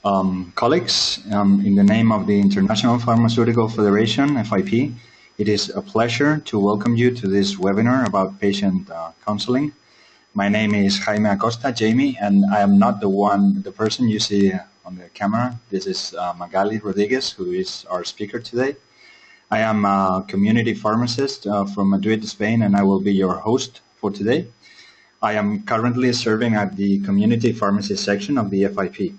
Colleagues, in the name of the International Pharmaceutical Federation, FIP, it is a pleasure to welcome you to this webinar about patient counseling. My name is Jaime Acosta, Jamie, and I am not the person you see on the camera. This is Magali Rodriguez, who is our speaker today. I am a community pharmacist from Madrid, Spain, and I will be your host for today. I am currently serving at the community pharmacy section of the FIP.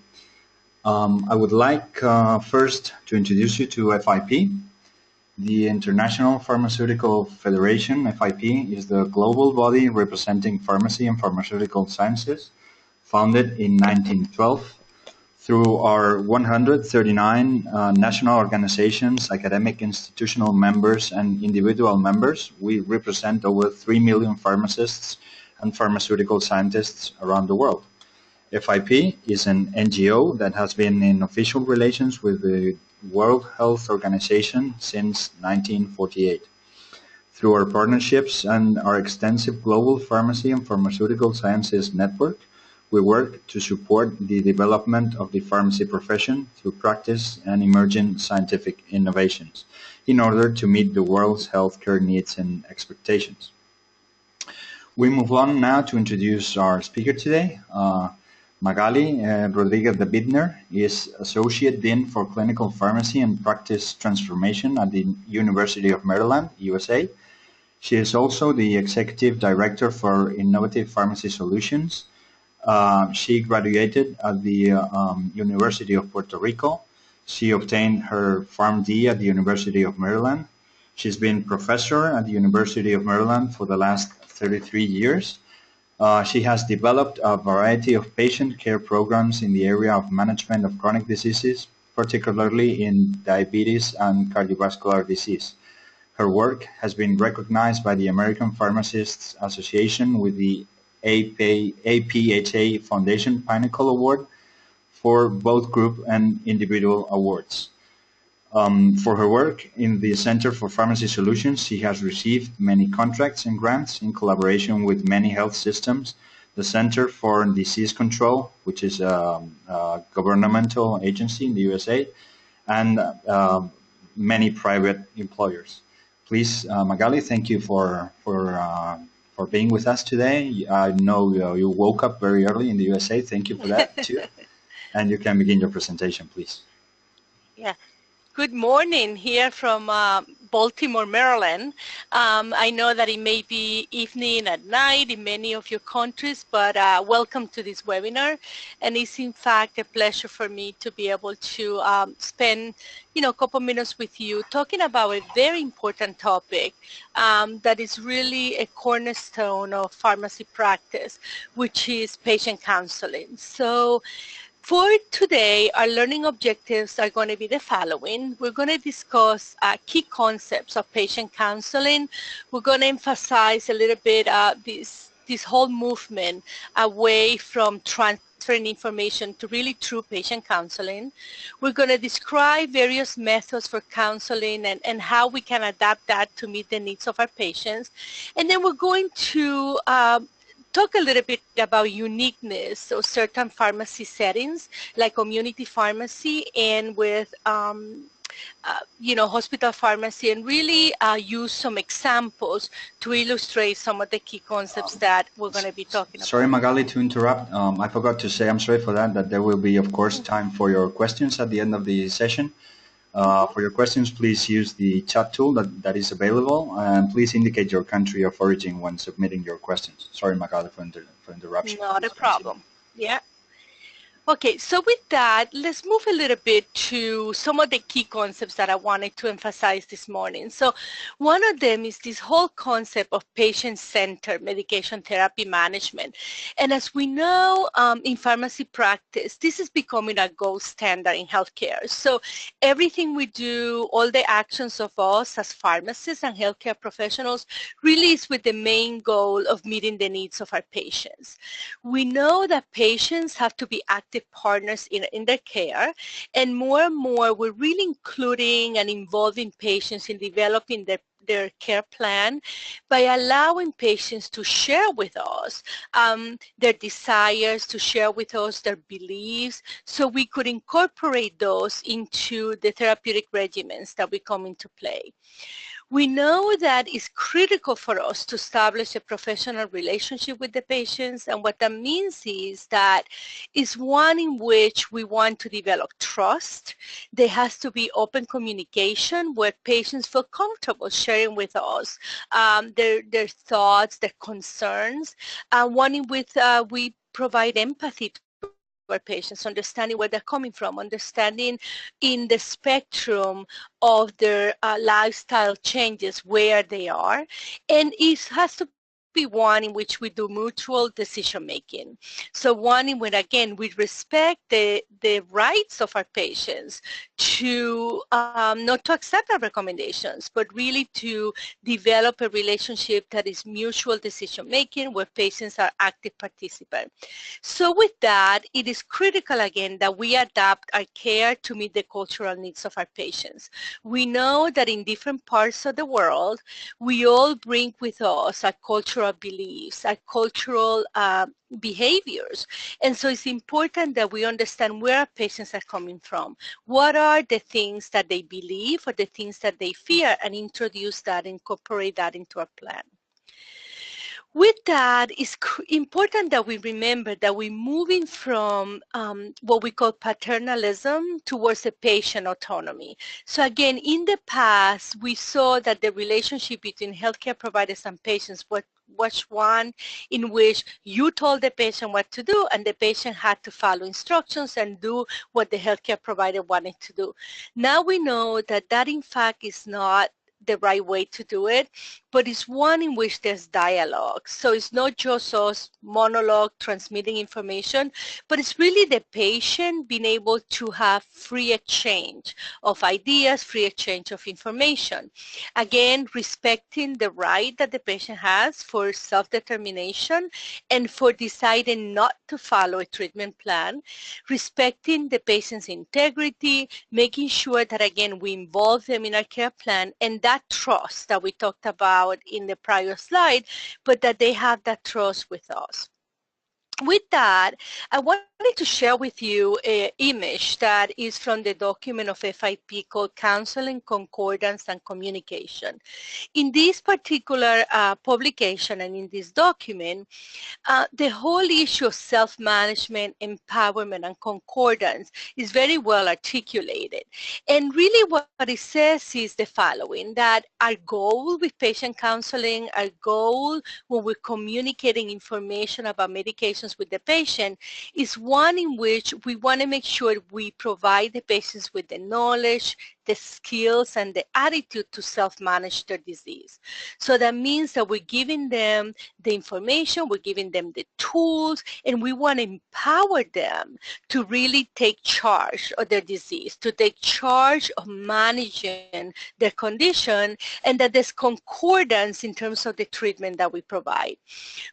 I would like first to introduce you to FIP. The International Pharmaceutical Federation, FIP, is the global body representing pharmacy and pharmaceutical sciences, founded in 1912. Through our 139 national organizations, academic institutional members, and individual members, we represent over 3 million pharmacists and pharmaceutical scientists around the world. FIP is an NGO that has been in official relations with the World Health Organization since 1948. Through our partnerships and our extensive global pharmacy and pharmaceutical sciences network, we work to support the development of the pharmacy profession through practice and emerging scientific innovations in order to meet the world's healthcare needs and expectations. We move on now to introduce our speaker today. Magali Rodriguez de Bidner is Associate Dean for Clinical Pharmacy and Practice Transformation at the University of Maryland, USA. She is also the Executive Director for Innovative Pharmacy Solutions. She graduated at the University of Puerto Rico. She obtained her PharmD at the University of Maryland. She's been professor at the University of Maryland for the last 33 years. She has developed a variety of patient care programs in the area of management of chronic diseases, particularly in diabetes and cardiovascular disease. Her work has been recognized by the American Pharmacists Association with the APHA Foundation Pinnacle Award for both group and individual awards. For her work in the Center for Pharmacy Solutions, she has received many contracts and grants in collaboration with many health systems, the Center for Disease Control, which is a governmental agency in the USA, and many private employers. Please, Magali, thank you for being with us today. I know you woke up very early in the USA. Thank you for that too. And you can begin your presentation, please. Yeah. Good morning here from Baltimore, Maryland. I know that it may be evening at night in many of your countries, but welcome to this webinar. And it's in fact a pleasure for me to be able to spend a couple minutes with you talking about a very important topic that is really a cornerstone of pharmacy practice, which is patient counseling. So for today, our learning objectives are going to be the following. We're going to discuss key concepts of patient counseling. We're going to emphasize a little bit this whole movement away from transferring information to really true patient counseling. We're going to describe various methods for counseling and how we can adapt that to meet the needs of our patients. And then we're going to talk a little bit about uniqueness of certain pharmacy settings, like community pharmacy and with, hospital pharmacy, and really use some examples to illustrate some of the key concepts that we're going to be talking about. Sorry, Magali, to interrupt. I forgot to say, I'm sorry for that there will be, of course, time for your questions at the end of the session. For your questions, please use the chat tool that is available, and please indicate your country of origin when submitting your questions. Sorry, Magali, for interruption. Not a problem. Yeah. Okay, so with that, let's move a little bit to some of the key concepts that I wanted to emphasize this morning. So one of them is this whole concept of patient-centered medication therapy management. And as we know in pharmacy practice, this is becoming a gold standard in healthcare. So everything we do, all the actions of us as pharmacists and healthcare professionals really is with the main goal of meeting the needs of our patients. We know that patients have to be active partners in their care, and more we're really including and involving patients in developing their their care plan by allowing patients to share with us their desires, to share with us their beliefs, so we could incorporate those into the therapeutic regimens that we come into play. We know that it's critical for us to establish a professional relationship with the patients, and what that means is that it's one in which we want to develop trust. There has to be open communication where patients feel comfortable sharing with us their thoughts, their concerns, one in which we provide empathy our patients, understanding where they're coming from, understanding in the spectrum of their lifestyle changes where they are. And it has to be one in which we do mutual decision making. So one in which, again, we respect the rights of our patients to not to accept our recommendations, but really to develop a relationship that is mutual decision making where patients are active participants. So with that, it is critical, again, that we adapt our care to meet the cultural needs of our patients. We know that in different parts of the world, we all bring with us our cultural beliefs, our cultural behaviors. And so it's important that we understand where our patients are coming from. What are the things that they believe or the things that they fear, and introduce that, incorporate that into our plan. With that, it's important that we remember that we're moving from what we call paternalism towards the patient autonomy. So again, in the past, we saw that the relationship between healthcare providers and patients was one in which you told the patient what to do, and the patient had to follow instructions and do what the healthcare provider wanted to do. Now we know that that in fact is not the right way to do it, but it's one in which there's dialogue. So it's not just us monologue transmitting information, but it's really the patient being able to have free exchange of ideas, free exchange of information. Again, respecting the right that the patient has for self-determination and for deciding not to follow a treatment plan, respecting the patient's integrity, making sure that, again, we involve them in our care plan, and that trust that we talked about in the prior slide, but that they have that trust with us. With that, I wanted to share with you an image that is from the document of FIP called Counseling, Concordance, and Communication. In this particular publication and in this document, the whole issue of self-management, empowerment, and concordance is very well articulated. And really what it says is the following, that our goal with patient counseling, our goal when we're communicating information about medications with the patient is one in which we want to make sure we provide the patients with the knowledge, the skills, and the attitude to self-manage their disease. So that means that we're giving them the information, we're giving them the tools, and we want to empower them to really take charge of their disease, to take charge of managing their condition, and that there's concordance in terms of the treatment that we provide.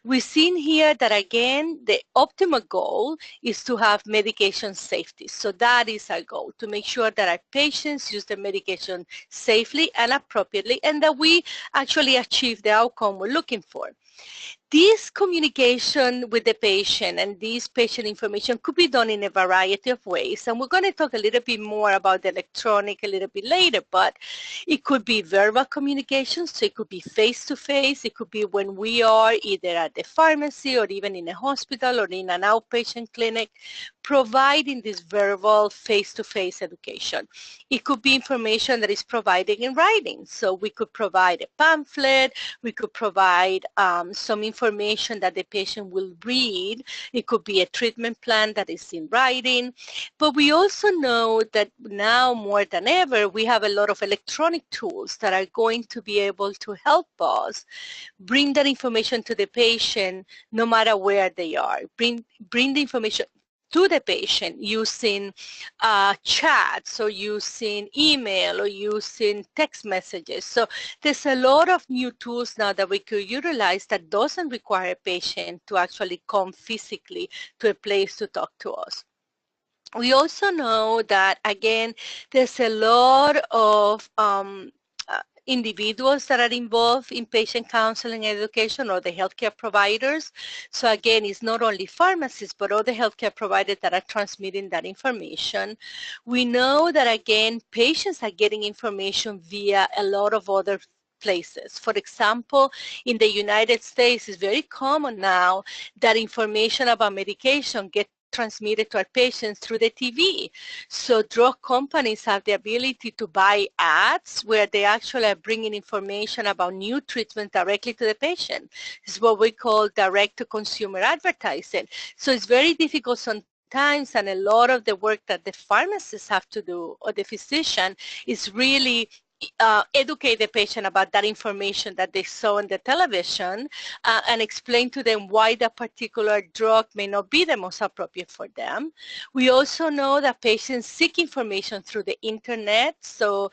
We've seen here that, again, the optimal goal is to have medication safety. So that is our goal, to make sure that our patients use the medication safely and appropriately, and that we actually achieve the outcome we're looking for. This communication with the patient and this patient information could be done in a variety of ways. And we're going to talk a little bit more about the electronic a little bit later, but it could be verbal communication, so it could be face-to-face. It could be when we are either at the pharmacy or even in a hospital or in an outpatient clinic, providing this verbal face-to-face education. It could be information that is provided in writing. So we could provide a pamphlet, we could provide some information that the patient will read. It could be a treatment plan that is in writing. But we also know that now more than ever, we have a lot of electronic tools that are going to be able to help us bring that information to the patient no matter where they are. Bring the information to the patient using chats or using email or using text messages. So there's a lot of new tools now that we could utilize that doesn't require a patient to actually come physically to a place to talk to us. We also know that, again, there's a lot of individuals that are involved in patient counseling and education or the healthcare providers. So again, it's not only pharmacists, but other healthcare providers that are transmitting that information. We know that, again, patients are getting information via a lot of other places. For example, in the United States, it's very common now that information about medication gets transmitted to our patients through the TV. So drug companies have the ability to buy ads where they actually are bringing information about new treatments directly to the patient. This is what we call direct-to-consumer advertising. So it's very difficult sometimes, and a lot of the work that the pharmacists have to do or the physician is really educate the patient about that information that they saw on the television and explain to them why that particular drug may not be the most appropriate for them. We also know that patients seek information through the internet. So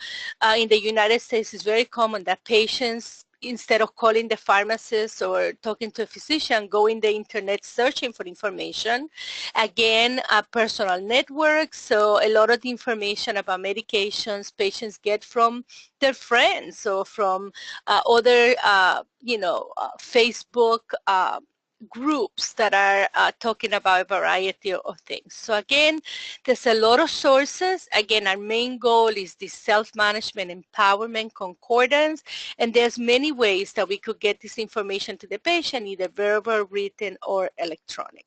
in the United States, it's very common that patients, instead of calling the pharmacist or talking to a physician, go in the internet searching for information. Again, a personal network, so a lot of the information about medications patients get from their friends or from other, Facebook groups that are talking about a variety of things. So again, there's a lot of sources. Again, our main goal is the self-management, empowerment, concordance, and there's many ways that we could get this information to the patient, either verbal, written, or electronic.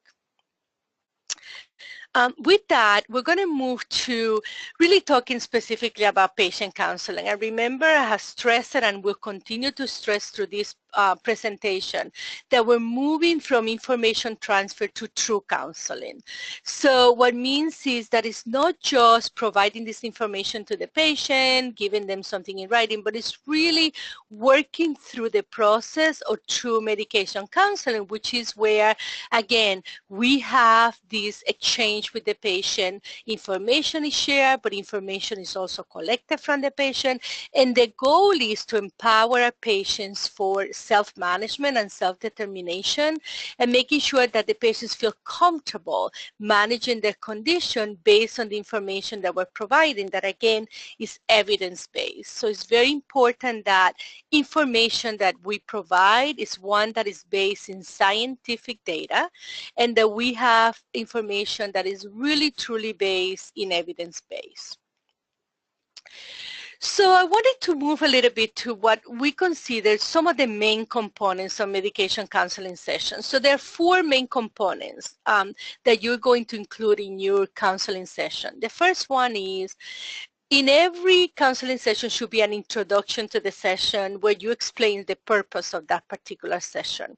With that, we're going to move to really talking specifically about patient counseling. And remember, I have stressed it and will continue to stress through this presentation that we're moving from information transfer to true counseling. So what means is that it's not just providing this information to the patient, giving them something in writing, but it's really working through the process of true medication counseling, which is where, again, we have this exchange with the patient. Information is shared, but information is also collected from the patient. And the goal is to empower our patients for self-management and self-determination and making sure that the patients feel comfortable managing their condition based on the information that we're providing that, again, is evidence-based. So it's very important that information that we provide is one that is based in scientific data and that we have information that is really truly based in evidence-based. So I wanted to move a little bit to what we consider some of the main components of medication counseling sessions. So there are 4 main components that you're going to include in your counseling session. The first one is, in every counseling session should be an introduction to the session where you explain the purpose of that particular session.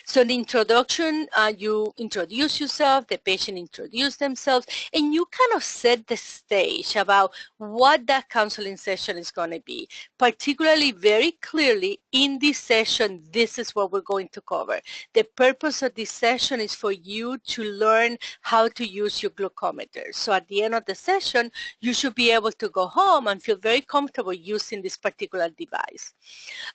So in the introduction, you introduce yourself, the patient introduce themselves, and you kind of set the stage about what that counseling session is going to be. Particularly very clearly, in this session, this is what we're going to cover. The purpose of this session is for you to learn how to use your glucometer. So at the end of the session, you should be able to go home and feel very comfortable using this particular device.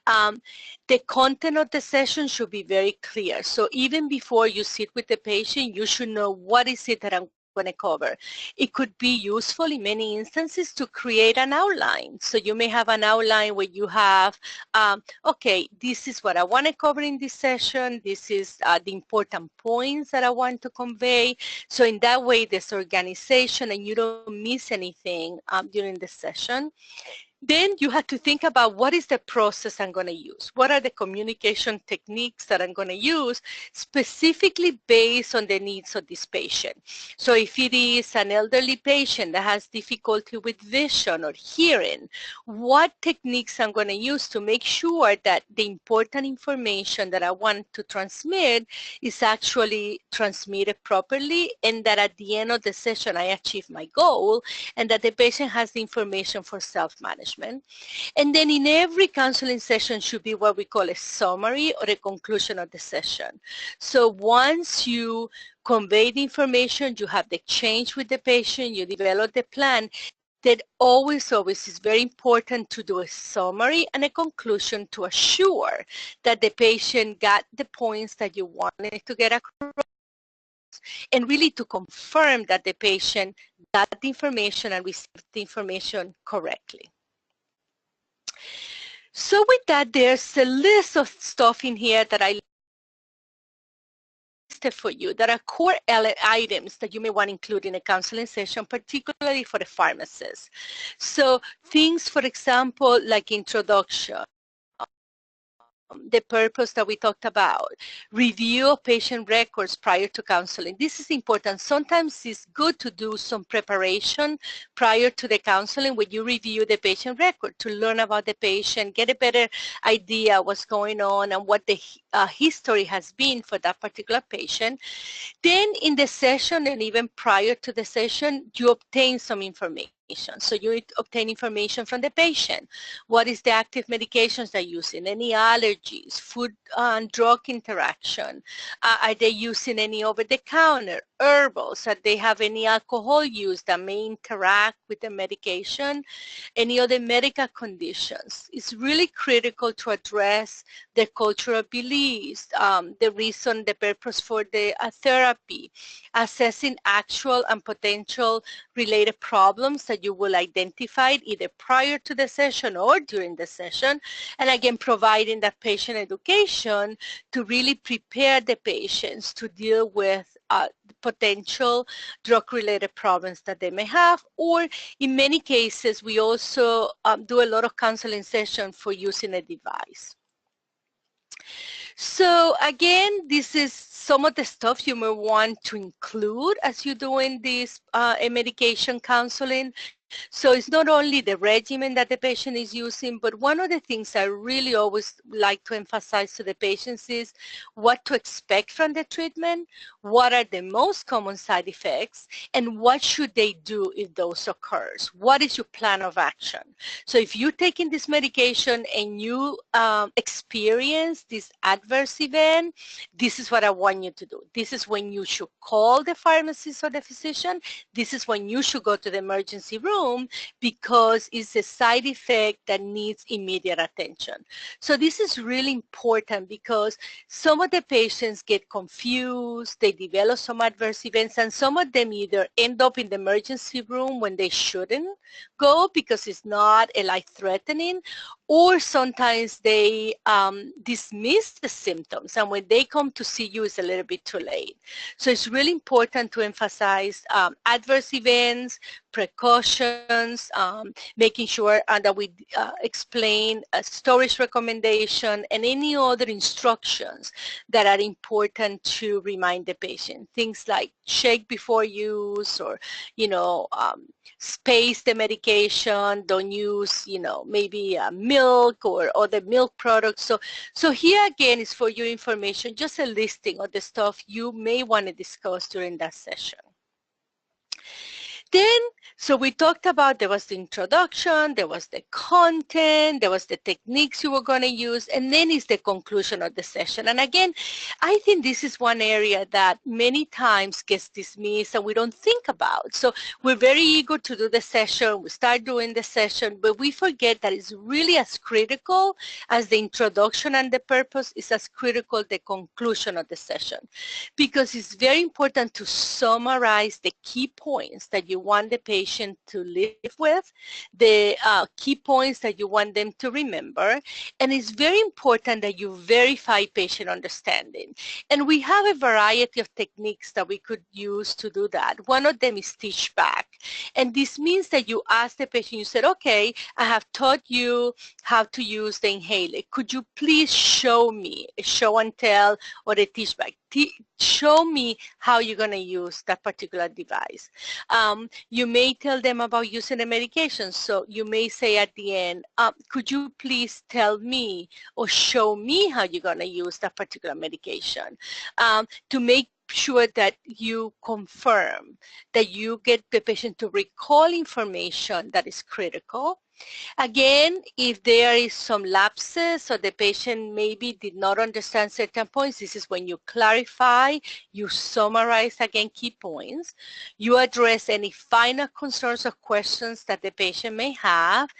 The content of the session should be very clear. So even before you sit with the patient, you should know what is it that I'm going to cover. It could be useful in many instances to create an outline. So you may have an outline where you have, okay, this is what I want to cover in this session. This is the important points that I want to convey. So in that way, there's organization and you don't miss anything during the session. Then you have to think about what is the process I'm going to use. What are the communication techniques that I'm going to use specifically based on the needs of this patient. So if it is an elderly patient that has difficulty with vision or hearing, what techniques I'm going to use to make sure that the important information that I want to transmit is actually transmitted properly and that at the end of the session I achieve my goal and that the patient has the information for self-management. And then in every counseling session should be what we call a summary or a conclusion of the session. So once you convey the information, you have the exchange with the patient, you develop the plan, that always is very important to do a summary and a conclusion to assure that the patient got the points that you wanted to get across and really to confirm that the patient got the information and received the information correctly. So with that, there's a list of stuff in here that I listed for you that are core items that you may want to include in a counseling session, particularly for the pharmacist. So things, for example, like introduction, the purpose that we talked about, review of patient records prior to counseling. This is important. Sometimes it's good to do some preparation prior to the counseling when you review the patient record to learn about the patient, get a better idea what's going on and what the history has been for that particular patient. Then in the session and even prior to the session, you obtain some information. So you obtain information from the patient. What is the active medications they're using? Any allergies, food and drug interaction? Are they using any over-the-counter, herbals? Are they have any alcohol use that may interact with the medication? Any other medical conditions? It's really critical to address the cultural beliefs, the reason, the purpose for the therapy, assessing actual and potential related problems that you will identify either prior to the session or during the session, and again providing that patient education to really prepare the patients to deal with potential drug-related problems that they may have, or in many cases we also do a lot of counseling sessions for using a device. So again, this is some of the stuff you may want to include as you're doing this medication counseling. So it's not only the regimen that the patient is using, but one of the things I really always like to emphasize to the patients is what to expect from the treatment, what are the most common side effects, and what should they do if those occurs. What is your plan of action? So if you're taking this medication and you experience this adverse event, this is what I want you to do. This is when you should call the pharmacist or the physician. This is when you should go to the emergency room because it's a side effect that needs immediate attention. So this is really important because some of the patients get confused, they develop some adverse events, and some of them either end up in the emergency room when they shouldn't go because it's not a life-threatening, or sometimes they dismiss the symptoms, and when they come to see you, it's a little bit too late. So it's really important to emphasize adverse events, precautions, making sure that we explain a storage recommendation and any other instructions that are important to remind the patient. Things like shake before use, or, space the medication, don't use, maybe milk or other milk products. So here again is for your information, just a listing of the stuff you may want to discuss during that session. Then, so we talked about there was the introduction, there was the content, there was the techniques you were going to use, and then is the conclusion of the session. And again, I think this is one area that many times gets dismissed and we don't think about. So we're very eager to do the session, we start doing the session, but we forget that it's really as critical as the introduction and the purpose is as critical the conclusion of the session. Because it's very important to summarize the key points that you want the patient to live with, the key points that you want them to remember, and it's very important that you verify patient understanding. And we have a variety of techniques that we could use to do that. One of them is teach back. And this means that you ask the patient, you said, okay, I have taught you how to use the inhaler. Could you please show me, a show and tell or a teach back? Show me how you're going to use that particular device. You may tell them about using the medication. So you may say at the end, could you please tell me or show me how you're going to use that particular medication, to make sure that you confirm that you get the patient to recall information that is critical. Again, if there is some lapses or the patient maybe did not understand certain points, this is when you clarify, you summarize again key points, you address any final concerns or questions that the patient may have,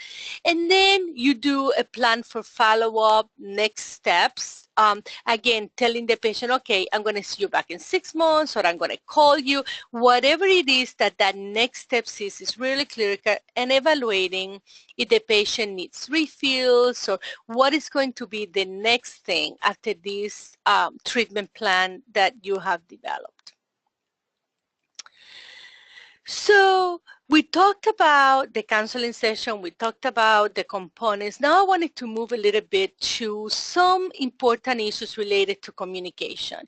and then you do a plan for follow-up, next steps. Again, telling the patient, okay, I'm going to see you back in 6 months, or I'm going to call you. Whatever it is that next steps is really critical, and evaluating if the patient needs refills, or what is going to be the next thing after this treatment plan that you have developed. So we talked about the counseling session, we talked about the components. Now I wanted to move a little bit to some important issues related to communication.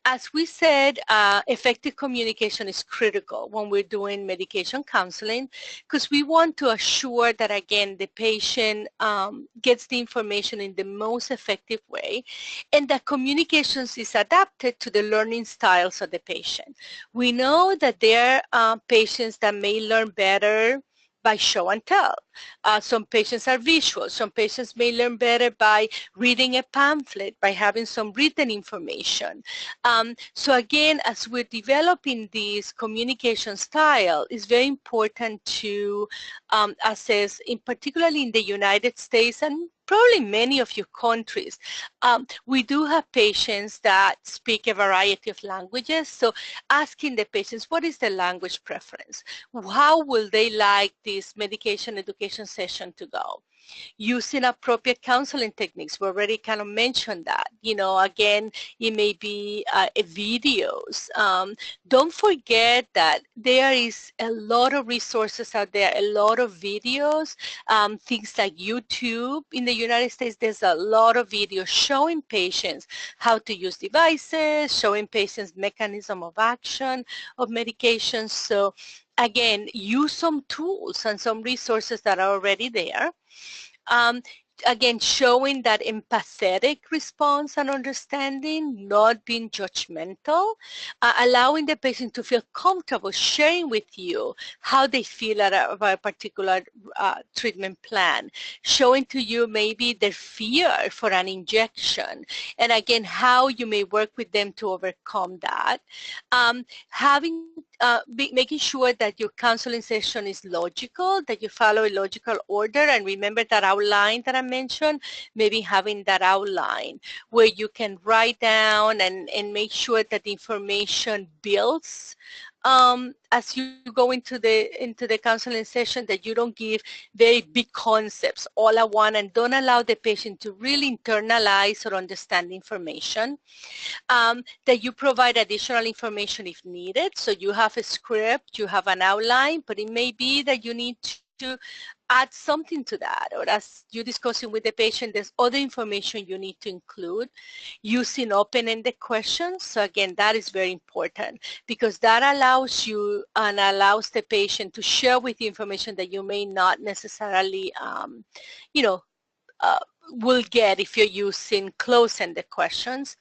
As we said, effective communication is critical when we're doing medication counseling, because we want to assure that, again, the patient gets the information in the most effective way, and that communications is adapted to the learning styles of the patient. We know that there are patients that may learn better by show and tell. Some patients are visual. Some patients may learn better by reading a pamphlet, by having some written information. So again, as we're developing this communication style, it's very important to assess, particularly in the United States and probably many of your countries, we do have patients that speak a variety of languages. So asking the patients, what is their language preference? How will they like this medication education session to go? Using appropriate counseling techniques. We already kind of mentioned that. You know, again, it may be videos. Don't forget that there is a lot of resources out there, a lot of videos, things like YouTube. In the United States, there's a lot of videos showing patients how to use devices, showing patients mechanism of action of medications. So again, use some tools and some resources that are already there. Again, showing that empathetic response and understanding, not being judgmental, allowing the patient to feel comfortable sharing with you how they feel about a particular treatment plan, showing to you maybe their fear for an injection, and again, how you may work with them to overcome that. Making sure that your counseling session is logical, that you follow a logical order, and remember that outline that I mentioned, maybe having that outline where you can write down and make sure that the information builds as you go into the counseling session, that you don't give very big concepts all at once, and don't allow the patient to really internalize or understand the information. That you provide additional information if needed. So you have a script, you have an outline, but it may be that you need to add something to that, or as you're discussing with the patient, there's other information you need to include. Using open-ended questions. So again, that is very important, because that allows you and allows the patient to share with you information that you may not necessarily, will get if you're using close-ended questions.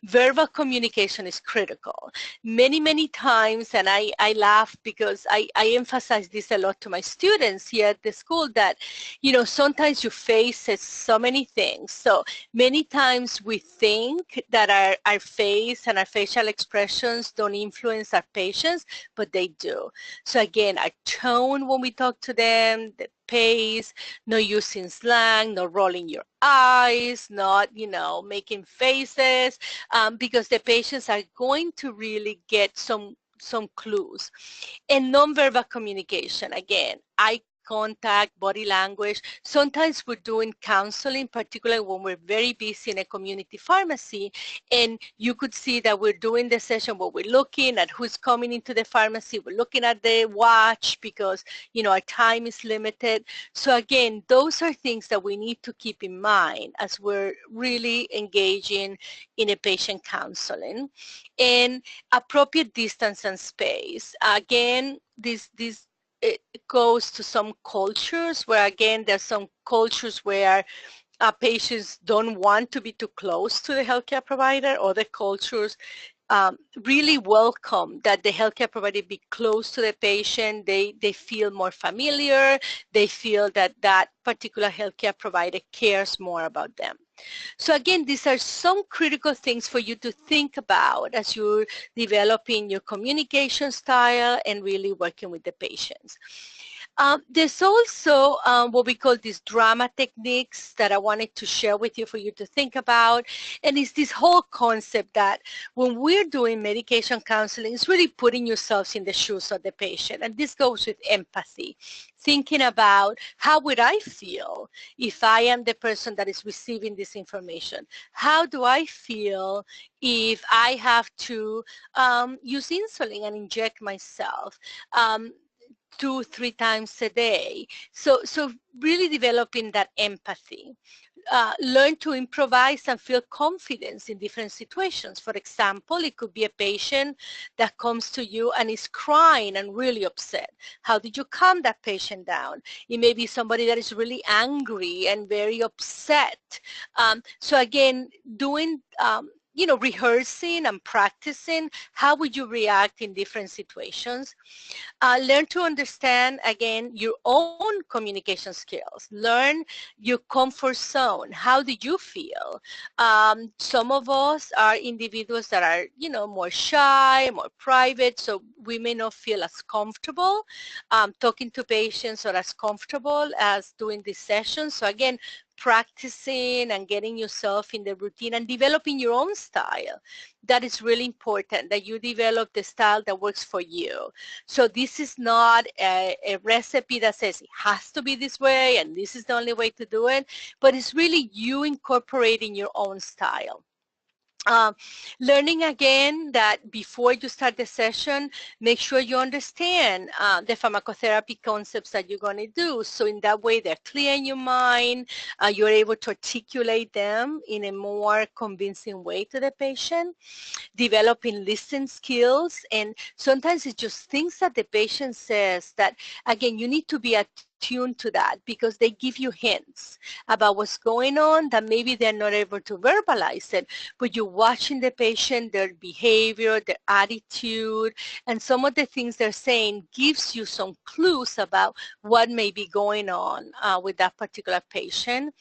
Verbal communication is critical. Many times, and I laugh because I emphasize this a lot to my students here at the school, that, you know, sometimes your face says so many things. So many times we think that our face and our facial expressions don't influence our patients, but they do. So again, our tone when we talk to them, the pace, no using slang, no rolling your eyes, not, making faces, because the patients are going to really get some clues. And nonverbal communication, again, eye contact, body language. Sometimes we're doing counseling, particularly when we're very busy in a community pharmacy, and you could see that we're doing the session where we're looking at who's coming into the pharmacy, we're looking at the watch because, our time is limited. So again, those are things that we need to keep in mind as we're really engaging in a patient counseling. And appropriate distance and space. Again, it goes to some cultures where, again, there's some cultures where patients don't want to be too close to the healthcare provider. Other cultures really welcome that the healthcare provider be close to the patient. They feel more familiar. They feel that particular healthcare provider cares more about them. So again, these are some critical things for you to think about as you're developing your communication style and really working with the patients. There's also what we call these drama techniques that I wanted to share with you for you to think about. And it's this whole concept that when we're doing medication counseling, it's really putting yourselves in the shoes of the patient. And this goes with empathy, thinking about how would I feel if I am the person that is receiving this information? How do I feel if I have to use insulin and inject myself? 2-3 times a day. So really developing that empathy. Learn to improvise and feel confidence in different situations. For example, it could be a patient that comes to you and is crying and really upset. How did you calm that patient down? It may be somebody that is really angry and very upset. So again, doing rehearsing and practicing, how would you react in different situations? Learn to understand, again, your own communication skills. Learn your comfort zone. How do you feel? Some of us are individuals that are, more shy, more private, so we may not feel as comfortable talking to patients or as comfortable as doing these sessions. So again, practicing and getting yourself in the routine and developing your own style. That is really important, that you develop the style that works for you. So this is not a recipe that says it has to be this way and this is the only way to do it, but it's really you incorporating your own style. Learning again that before you start the session, make sure you understand the pharmacotherapy concepts that you're going to do. So in that way, they're clear in your mind. You're able to articulate them in a more convincing way to the patient. Developing listening skills. And sometimes it's just things that the patient says that, again, you need to be attuned to that because they give you hints about what's going on that maybe they're not able to verbalize it, but you're watching the patient, their behavior, their attitude, and some of the things they're saying gives you some clues about what may be going on with that particular patient.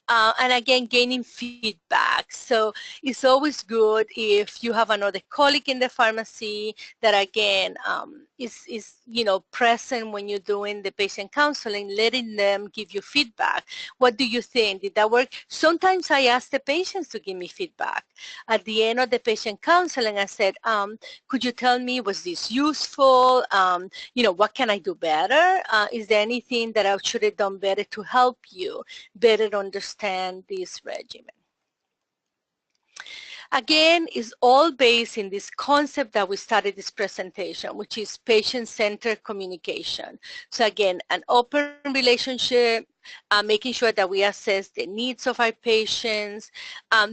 And again, gaining feedback. So it's always good if you have another colleague in the pharmacy that again is present when you're doing the patient counseling, letting them give you feedback. What do you think? Did that work? Sometimes I ask the patients to give me feedback. At the end of the patient counseling, I said, could you tell me, was this useful? What can I do better? Is there anything that I should have done better to help you better understand this regimen? Again, it's all based in this concept that we started this presentation, which is patient-centered communication. So again, an open relationship, making sure that we assess the needs of our patients,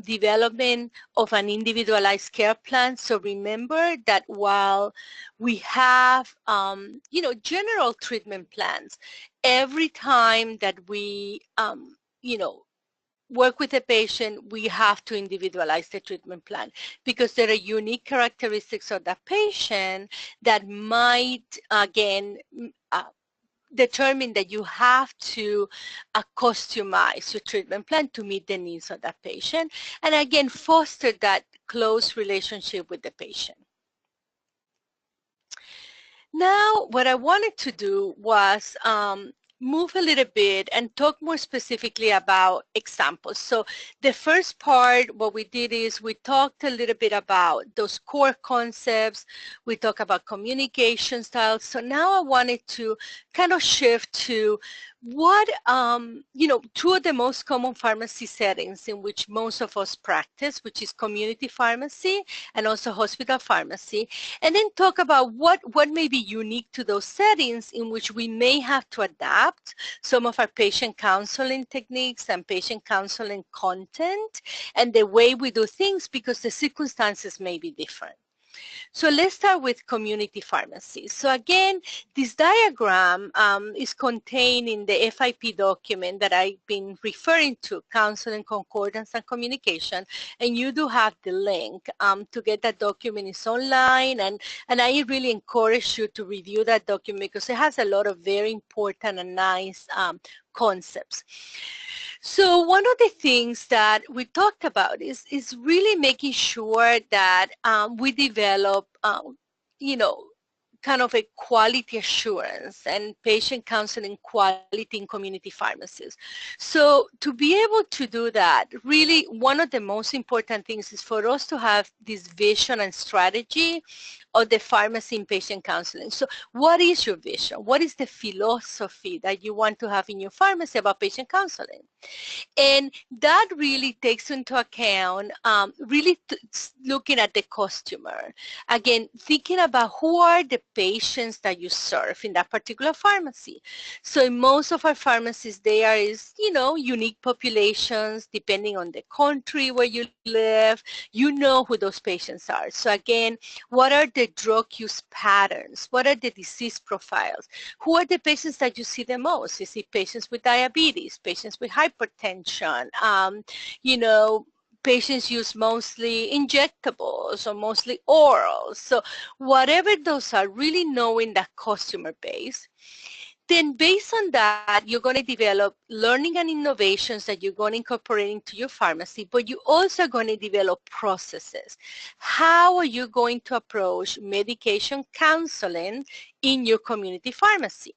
development of an individualized care plan. So remember that while we have, general treatment plans, every time that we, work with a patient, we have to individualize the treatment plan because there are unique characteristics of that patient that might, again, determine that you have to customize your treatment plan to meet the needs of that patient, and again, foster that close relationship with the patient. Now, what I wanted to do was move a little bit and talk more specifically about examples. So the first part, what we did is we talked a little bit about those core concepts. We talked about communication styles. So now I wanted to kind of shift to what, two of the most common pharmacy settings in which most of us practice, which is community pharmacy and also hospital pharmacy, and then talk about what may be unique to those settings in which we may have to adapt some of our patient counseling techniques and patient counseling content and the way we do things because the circumstances may be different. So let's start with community pharmacy. So again, this diagram is contained in the FIP document that I've been referring to, Counseling, Concordance, and Communication, and you do have the link to get that document. It's online, and I really encourage you to review that document because it has a lot of very important and nice concepts. So one of the things that we talked about is really making sure that we develop, kind of a quality assurance and patient counseling quality in community pharmacies. So to be able to do that, really one of the most important things is for us to have this vision and strategy of the pharmacy in patient counseling. So what is your vision? What is the philosophy that you want to have in your pharmacy about patient counseling? And that really takes into account really looking at the customer. Again, thinking about who are the patients that you serve in that particular pharmacy. So in most of our pharmacies, there is, unique populations depending on the country where you live. You know who those patients are. So again, what are the drug use patterns? What are the disease profiles? Who are the patients that you see the most? You see patients with diabetes, patients with hypertension, patients use mostly injectables or mostly oral. So whatever those are, really knowing that customer base. Then based on that, you're going to develop learning and innovations that you're going to incorporate into your pharmacy, but you're also going to develop processes. How are you going to approach medication counseling in your community pharmacy?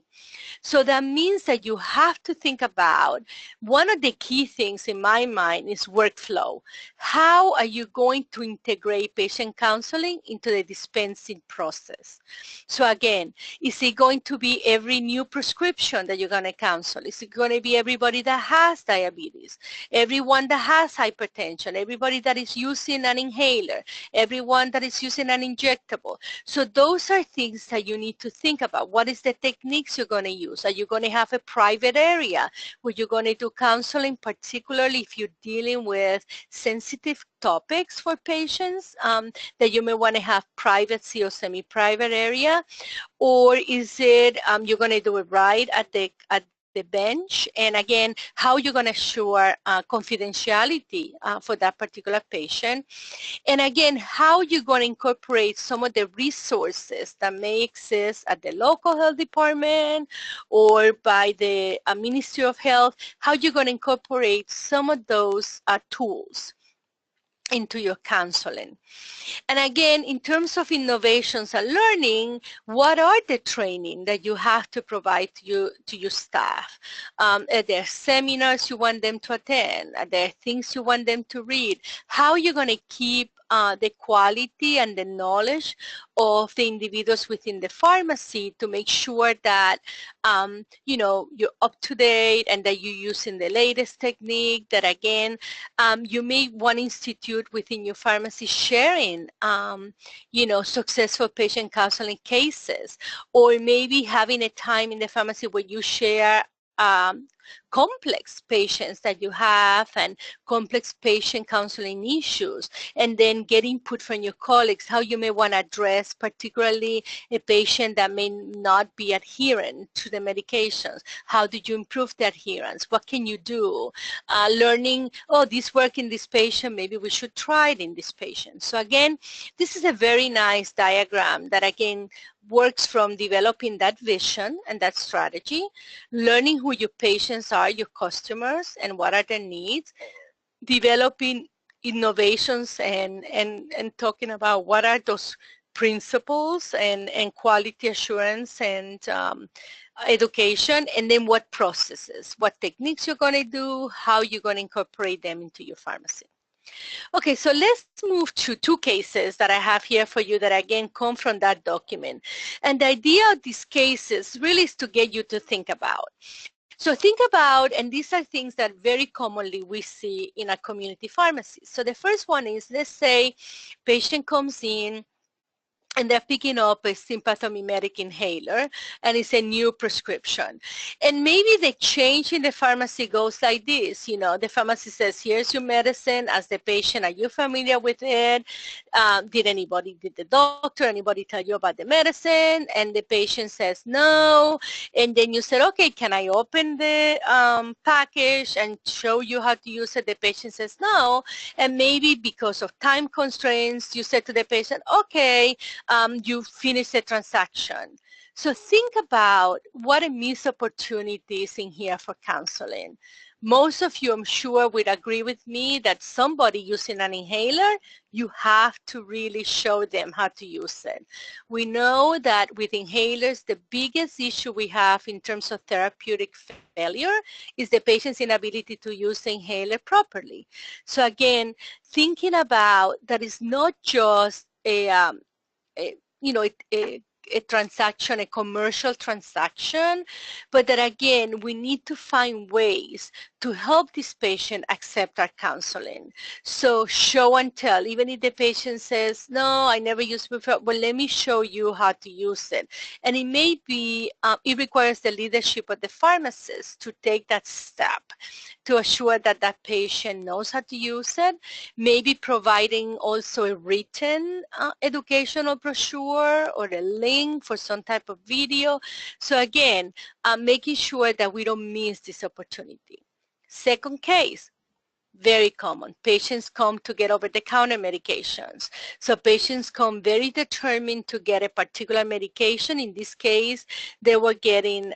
So that means that you have to think about, one of the key things in my mind is workflow. How are you going to integrate patient counseling into the dispensing process? So again, is it going to be every new prescription that you're going to counsel? Is it going to be everybody that has diabetes, everyone that has hypertension, everybody that is using an inhaler, everyone that is using an injectable? So those are things that you need to think about. What is the techniques you're going to use? Are you going to have a private area where you're going to do counseling, particularly if you're dealing with sensitive topics for patients, that you may want to have privacy or semi-private area? Or is it you're going to do it right at the bench? And again, how you're going to assure confidentiality for that particular patient? And again, how you're going to incorporate some of the resources that may exist at the local health department or by the Ministry of Health, how you're going to incorporate some of those tools into your counseling. And again, in terms of innovations and learning, what are the training that you have to provide to your staff? Are there seminars you want them to attend? Are there things you want them to read? How are you going to keep the quality and the knowledge of the individuals within the pharmacy to make sure that you're up to date and that you're using the latest technique? That again, you may want to institute within your pharmacy sharing successful patient counseling cases, or maybe having a time in the pharmacy where you share complex patients that you have and complex patient counseling issues, and then get input from your colleagues how you may want to address particularly a patient that may not be adherent to the medications. How did you improve the adherence? What can you do? Learning, this worked in this patient, maybe we should try it in this patient. So again, this is a very nice diagram that again works from developing that vision and that strategy, learning who your patients are, your customers, and what are their needs, developing innovations and talking about what are those principles and quality assurance and education, and then what processes, what techniques you're going to do, how you're going to incorporate them into your pharmacy. Okay, so let's move to two cases that I have here for you that again come from that document. And the idea of these cases really is to get you to think about. So think about, and these are things that very commonly we see in a community pharmacy. So the first one is, let's say patient comes in and they're picking up a sympathomimetic inhaler, and it's a new prescription. And maybe the change in the pharmacy goes like this. The pharmacy says, here's your medicine. As the patient, are you familiar with it? Did the doctor, anybody tell you about the medicine? And the patient says, no. And then you said, okay, can I open the package and show you how to use it? The patient says, no. And maybe because of time constraints, you said to the patient, okay, you finish the transaction. So think about what a missed opportunity is in here for counseling. Most of you, I'm sure, would agree with me that somebody using an inhaler, you have to really show them how to use it. We know that with inhalers, the biggest issue we have in terms of therapeutic failure is the patient's inability to use the inhaler properly. So again, thinking about that is not just a transaction, a commercial transaction, but that again, we need to find ways to help this patient accept our counseling. So show and tell, even if the patient says, no, I never used it before, well, let me show you how to use it. And it may be, it requires the leadership of the pharmacist to take that step to assure that that patient knows how to use it, maybe providing also a written educational brochure or a link for some type of video. So again, making sure that we don't miss this opportunity. Second case, very common. Patients come to get over-the-counter medications. So patients come very determined to get a particular medication. In this case, they were getting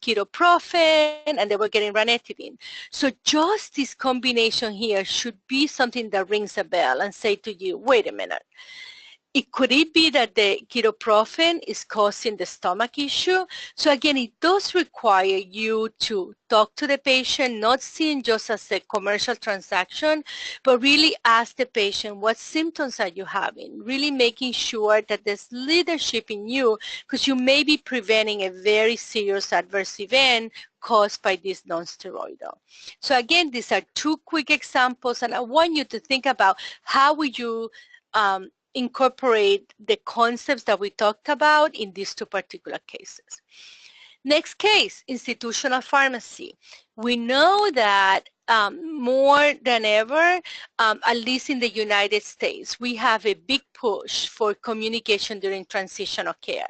ketoprofen and they were getting ranitidine. So just this combination here should be something that rings a bell and say to you, wait a minute. Could it be that the ketoprofen is causing the stomach issue? So again, it does require you to talk to the patient, not seeing just as a commercial transaction, but really ask the patient, what symptoms are you having? Really making sure that there's leadership in you, because you may be preventing a very serious adverse event caused by this non-steroidal. So again, these are two quick examples, and I want you to think about how would you incorporate the concepts that we talked about in these two particular cases. Next case, institutional pharmacy. We know that more than ever, at least in the United States, we have a big push for communication during transitional care.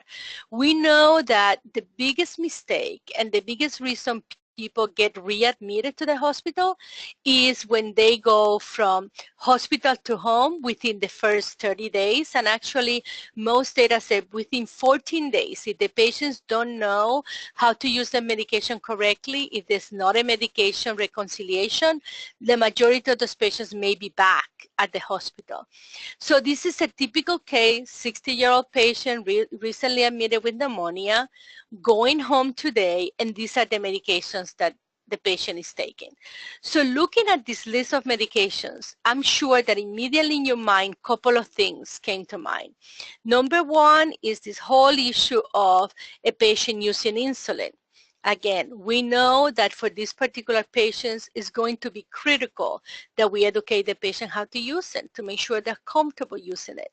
We know that the biggest mistake and the biggest reason people get readmitted to the hospital is when they go from hospital to home within the first 30 days. And actually, most data say within 14 days, if the patients don't know how to use the medication correctly, if there's not a medication reconciliation, the majority of those patients may be back at the hospital. So this is a typical case, 60-year-old patient recently admitted with pneumonia, going home today, and these are the medications that the patient is taking. So looking at this list of medications, I'm sure that immediately in your mind, a couple of things came to mind. Number one is this whole issue of a patient using insulin. Again, we know that for these particular patients, it's going to be critical that we educate the patient how to use it to make sure they're comfortable using it.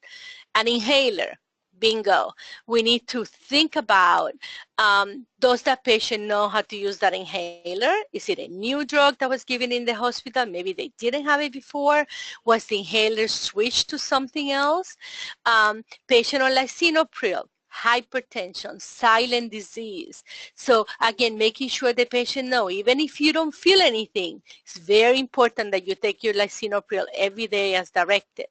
An inhaler. Bingo. We need to think about, does that patient know how to use that inhaler? Is it a new drug that was given in the hospital? Maybe they didn't have it before. Was the inhaler switched to something else? Patient on lisinopril, hypertension, silent disease. So again, making sure the patient know, even if you don't feel anything, it's very important that you take your lisinopril every day as directed.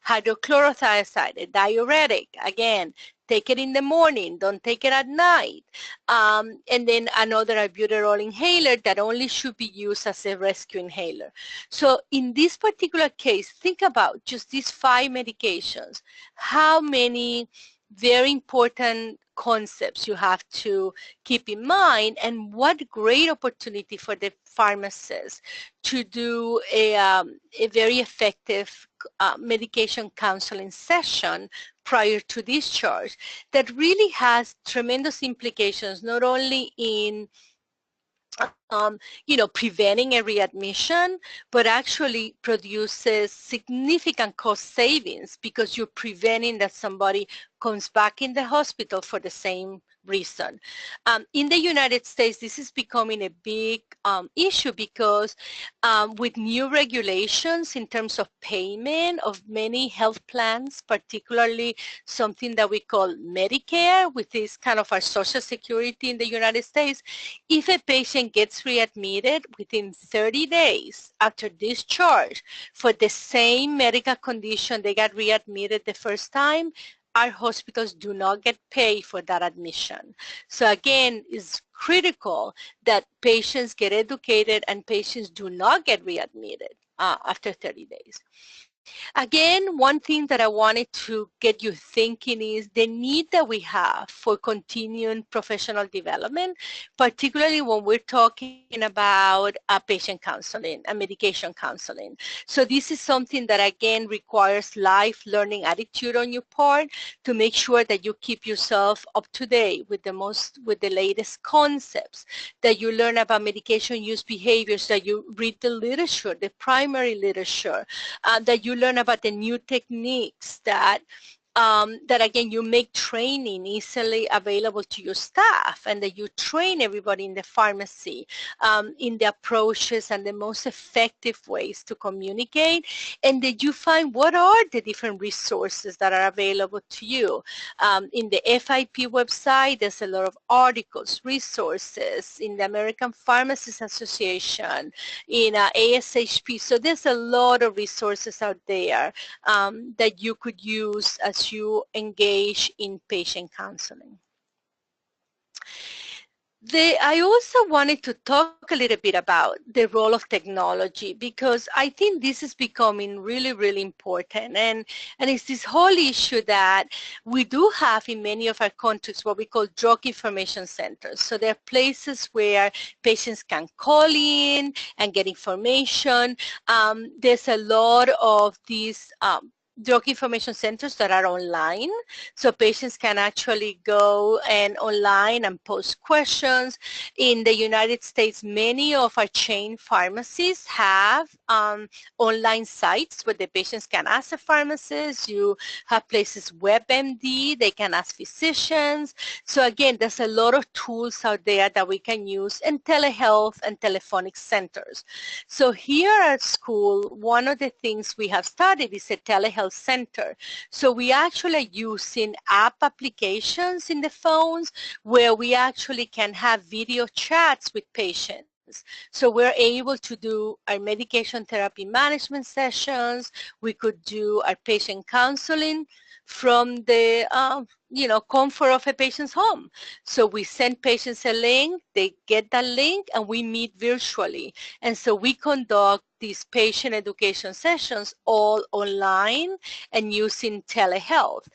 Hydrochlorothiazide, a diuretic, again, take it in the morning, don't take it at night. And then another albuterol inhaler that only should be used as a rescue inhaler. So in this particular case, think about just these 5 medications, how many very important concepts you have to keep in mind, and what great opportunity for the pharmacist to do a very effective medication counseling session prior to discharge that really has tremendous implications, not only in preventing a readmission, but actually produces significant cost savings because you're preventing that somebody comes back in the hospital for the same reason. In the United States, this is becoming a big issue because with new regulations in terms of payment of many health plans, particularly something that we call Medicare, which is kind of our Social Security in the United States, if a patient gets readmitted within 30 days after discharge for the same medical condition they got readmitted the first time, our hospitals do not get paid for that admission. So again, it's critical that patients get educated and patients do not get readmitted after 30 days. Again, one thing that I wanted to get you thinking is the need that we have for continuing professional development, particularly when we're talking about patient counseling and medication counseling. So this is something that, again, requires life learning attitude on your part to make sure that you keep yourself up to date with the latest concepts, that you learn about medication use behaviors, that you read the literature, the primary literature, that you learn about the new techniques, that again, you make training easily available to your staff, and that you train everybody in the pharmacy in the approaches and the most effective ways to communicate, and that you find what are the different resources that are available to you. In the FIP website, there's a lot of articles, resources, in the American Pharmacists Association, in ASHP. So there's a lot of resources out there that you could use as you engage in patient counseling. I also wanted to talk a little bit about the role of technology, because I think this is becoming really, really important. And it's this whole issue that we do have in many of our countries what we call drug information centers. So there are places where patients can call in and get information. There's a lot of these drug information centers that are online, so patients can actually go and online and post questions. In the United States, many of our chain pharmacies have online sites where the patients can ask a pharmacist. You have places, WebMD, they can ask physicians. So again, there's a lot of tools out there that we can use, and telehealth and telephonic centers. So here at school, one of the things we have started is a telehealth center. So we actually are using app applications in the phones where we actually can have video chats with patients. So we're able to do our medication therapy management sessions. We could do our patient counseling from the comfort of a patient's home. So we send patients a link, they get that link, and we meet virtually. And so we conduct these patient education sessions all online and using telehealth.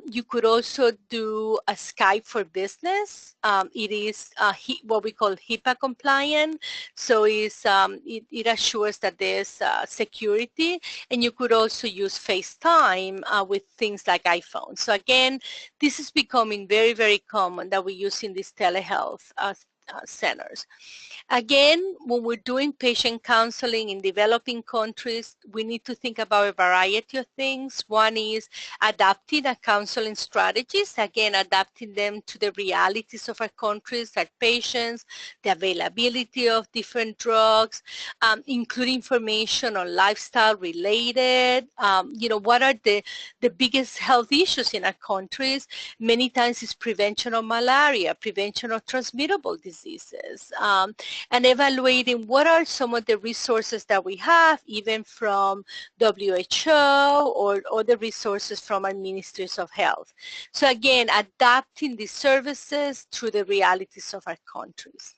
You could also do a Skype for Business. It is what we call HIPAA compliant, so it assures that there's security, and you could also use FaceTime with things like iPhone. So again, this is becoming very, very common that we use in these telehealth centers. Again, when we're doing patient counseling in developing countries, we need to think about a variety of things. One is adapting our counseling strategies, again, adapting them to the realities of our countries, our patients, the availability of different drugs, including information on lifestyle related, what are the biggest health issues in our countries. Many times it's prevention of malaria, prevention of transmittable diseases, and evaluating what are some of the resources that we have, even from WHO or other resources from our ministries of health. So again, adapting these services to the realities of our countries.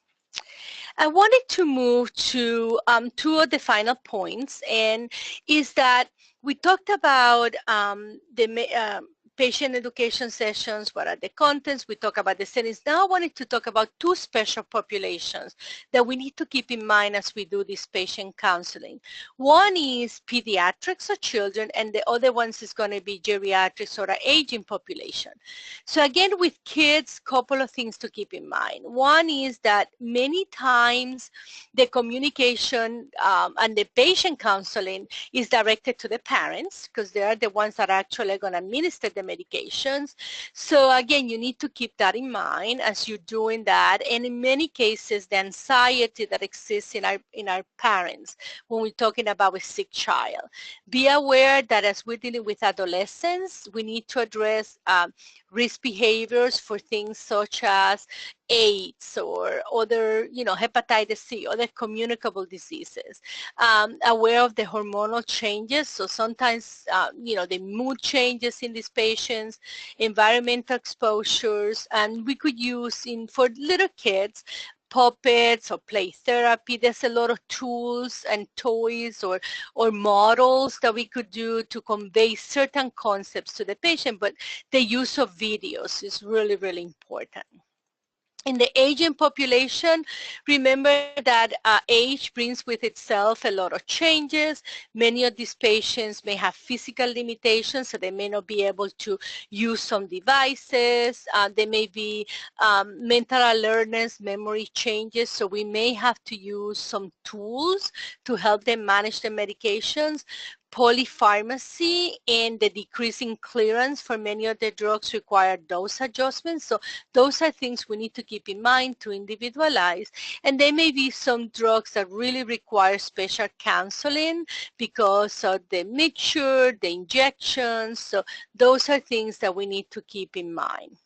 I wanted to move to two of the final points, and is that we talked about the patient education sessions, what are the contents, we talk about the settings. Now I wanted to talk about two special populations that we need to keep in mind as we do this patient counseling. One is pediatrics or children, and the other one is going to be geriatrics or aging population. So again, with kids, couple of things to keep in mind. One is that many times the communication and the patient counseling is directed to the parents, because they are the ones that are actually going to administer the medications. So again, you need to keep that in mind as you're doing that. And in many cases, the anxiety that exists in our parents when we're talking about a sick child. Be aware that as we're dealing with adolescents, we need to address risk behaviors for things such as AIDS or other, hepatitis C, other communicable diseases, aware of the hormonal changes. So sometimes, the mood changes in these patients, environmental exposures, and we could use for little kids, puppets or play therapy. There's a lot of tools and toys or models that we could do to convey certain concepts to the patient, but the use of videos is really, really important. In the aging population, remember that age brings with itself a lot of changes. Many of these patients may have physical limitations, so they may not be able to use some devices. There may be mental alertness, memory changes, so we may have to use some tools to help them manage the medications. Polypharmacy and the decreasing clearance for many of the drugs require dose adjustments. So those are things we need to keep in mind to individualize. And there may be some drugs that really require special counseling because of the mixture, the injections. So those are things that we need to keep in mind.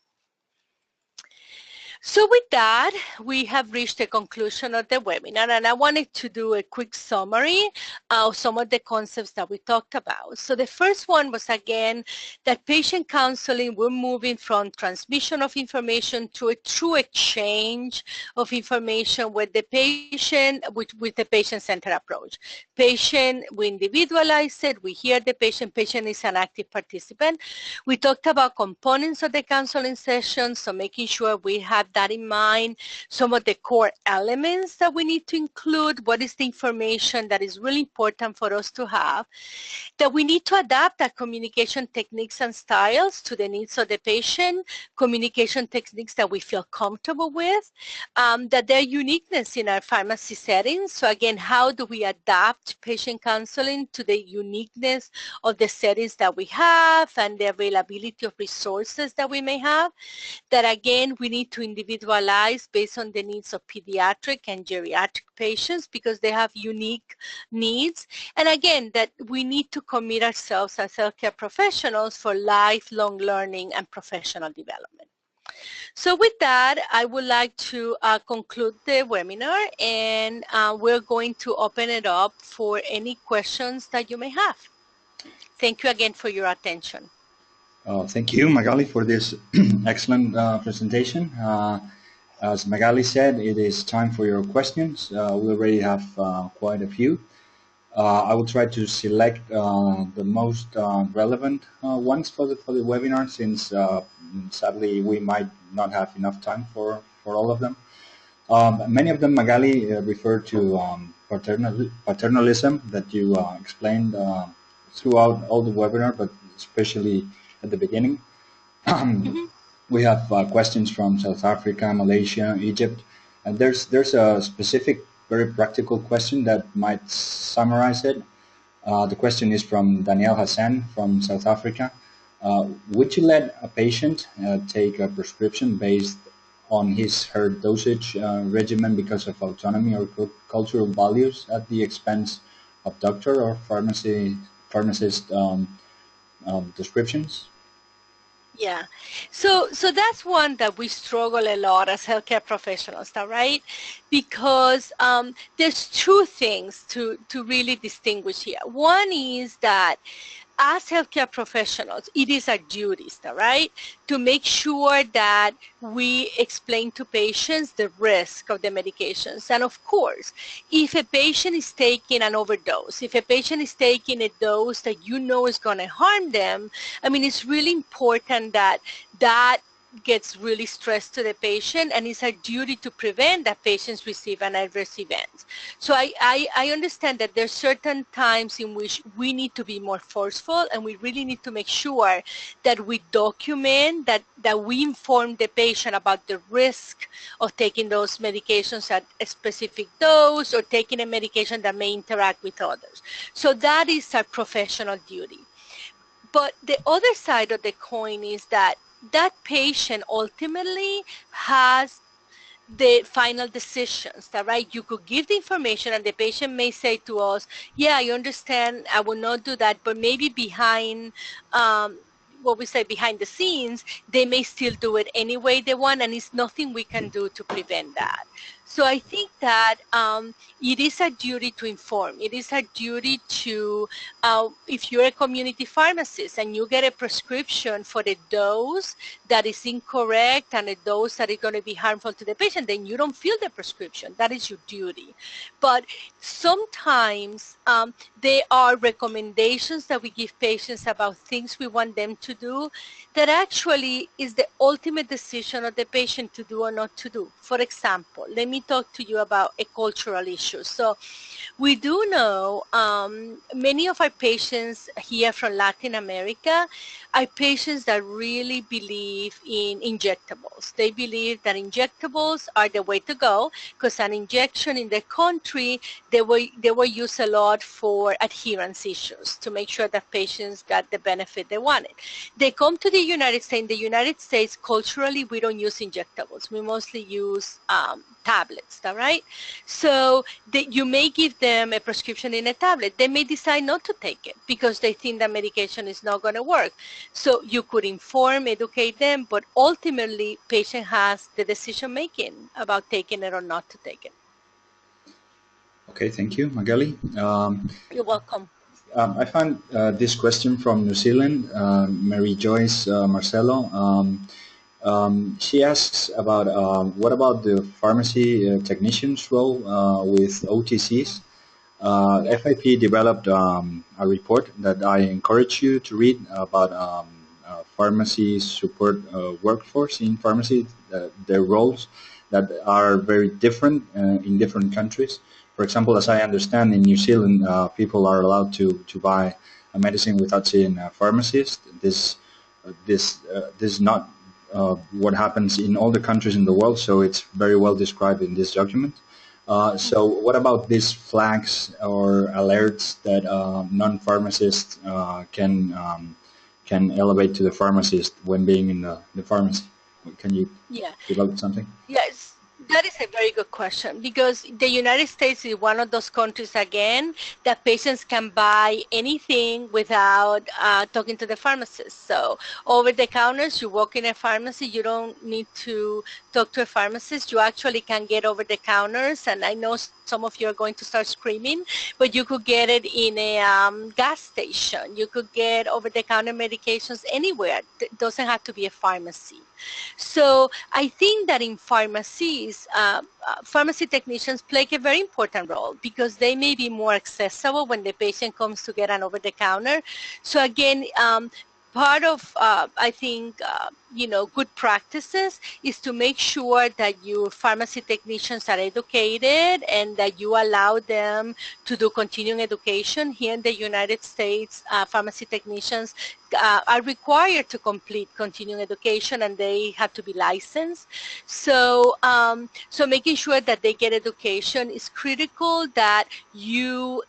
So with that, we have reached the conclusion of the webinar, and I wanted to do a quick summary of some of the concepts that we talked about. So the first one was, again, that patient counseling, we're moving from transmission of information to a true exchange of information with the patient, with the patient-centered approach. Patient, we individualize it, we hear the patient is an active participant. We talked about components of the counseling session, so making sure we have that in mind, some of the core elements that we need to include, what is the information that is really important for us to have, that we need to adapt our communication techniques and styles to the needs of the patient, communication techniques that we feel comfortable with, that there are uniqueness in our pharmacy settings. So again, how do we adapt patient counseling to the uniqueness of the settings that we have and the availability of resources that we may have, that again, we need to individualize based on the needs of pediatric and geriatric patients because they have unique needs. And again, that we need to commit ourselves as healthcare professionals for lifelong learning and professional development. So with that, I would like to conclude the webinar, and we're going to open it up for any questions that you may have. Thank you again for your attention. Thank you, Magali, for this excellent presentation. As Magali said, it is time for your questions. We already have quite a few. I will try to select the most relevant ones for the webinar, since sadly we might not have enough time for all of them. Many of them, Magali, refer to paternalism that you explained throughout all the webinar, but especially at the beginning. We have questions from South Africa, Malaysia, Egypt, and there's a specific, very practical question that might summarize it. The question is from Daniel Hassan from South Africa. Would you let a patient take a prescription based on her dosage regimen because of autonomy or cultural values at the expense of doctor or pharmacist descriptions? Yeah, so that's one that we struggle a lot as healthcare professionals, right? Because there's two things to really distinguish here. One is that as healthcare professionals, it is our duties, right, to make sure that we explain to patients the risk of the medications. And of course, if a patient is taking an overdose, if a patient is taking a dose that you know is going to harm them, I mean, it's really important that gets really stressed to the patient, and it's our duty to prevent that patients receive an adverse event. So I understand that there's certain times in which we need to be more forceful, and we really need to make sure that we document, that we inform the patient about the risk of taking those medications at a specific dose or taking a medication that may interact with others. So that is our professional duty. But the other side of the coin is that patient ultimately has the final decisions, right? You could give the information and the patient may say to us, yeah, I understand, I will not do that, but maybe behind what we say behind the scenes, they may still do it any way they want, and it's nothing we can do to prevent that. So I think that it is a duty to inform. It is a duty to, if you're a community pharmacist and you get a prescription for a dose that is incorrect and a dose that is going to be harmful to the patient, then you don't fill the prescription. That is your duty. But sometimes there are recommendations that we give patients about things we want them to do that actually is the ultimate decision of the patient to do or not to do. For example, let me talk to you about a cultural issue. So we do know many of our patients here from Latin America are patients that really believe in injectables. They believe that injectables are the way to go because an injection in their country, they were used a lot for adherence issues to make sure that patients got the benefit they wanted. They come to the United States. In the United States, culturally, we don't use injectables. We mostly use tablets, all right? So you may give them a prescription in a tablet. They may decide not to take it because they think the medication is not going to work. So you could inform, educate them, but ultimately, patient has the decision-making about taking it or not to take it. Okay, thank you, Magali. You're welcome. I found this question from New Zealand, Mary Joyce Marcelo. She asks about what about the pharmacy technician's role with OTCs? FIP developed a report that I encourage you to read about pharmacy support workforce in pharmacy, their roles that are very different in different countries. For example, as I understand, in New Zealand, people are allowed to buy a medicine without seeing a pharmacist. This is not what happens in all the countries in the world, so it's very well described in this document. So what about these flags or alerts that non-pharmacists can elevate to the pharmacist when being in the pharmacy? Can you develop something? Yes. That is a very good question because the United States is one of those countries, again, that patients can buy anything without talking to the pharmacist. So over the counters, you walk in a pharmacy, you don't need to talk to a pharmacist. You actually can get over the counters, and I know some of you are going to start screaming, but you could get it in a gas station. You could get over-the-counter medications anywhere. It doesn't have to be a pharmacy. So I think that in pharmacies, pharmacy technicians play a very important role because they may be more accessible when the patient comes to get an over-the-counter. So again, part of, I think, good practices is to make sure that your pharmacy technicians are educated and that you allow them to do continuing education. Here in the United States, pharmacy technicians are required to complete continuing education and they have to be licensed. So, so making sure that they get education is critical, that you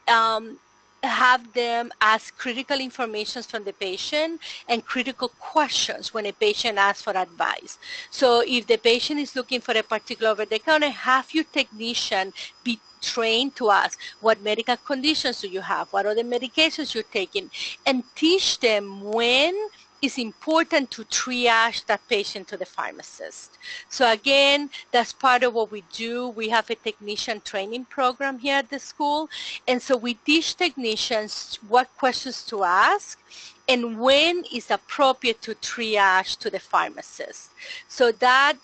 have them ask critical information from the patient and critical questions when a patient asks for advice. So if the patient is looking for a particular over-the-counter, have your technician be trained to ask, what medical conditions do you have? What are the medications you're taking? And teach them when it's important to triage that patient to the pharmacist. So again, that's part of what we do. We have a technician training program here at the school. And so we teach technicians what questions to ask and when is appropriate to triage to the pharmacist. So that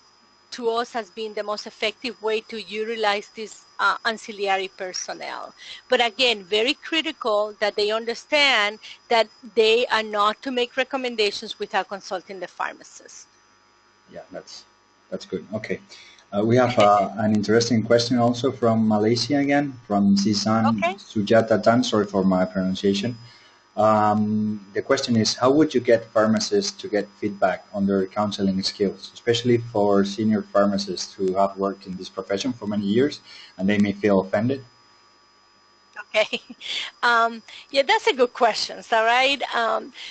to us has been the most effective way to utilize this ancillary personnel. But again, very critical that they understand that they are not to make recommendations without consulting the pharmacist. Yeah, that's good. Okay. We have an interesting question also from Malaysia again, from Sisan Sujata Tan. Sorry for my pronunciation. The question is, how would you get pharmacists to get feedback on their counseling skills, especially for senior pharmacists who have worked in this profession for many years and they may feel offended? Okay. Yeah, that's a good question. All right.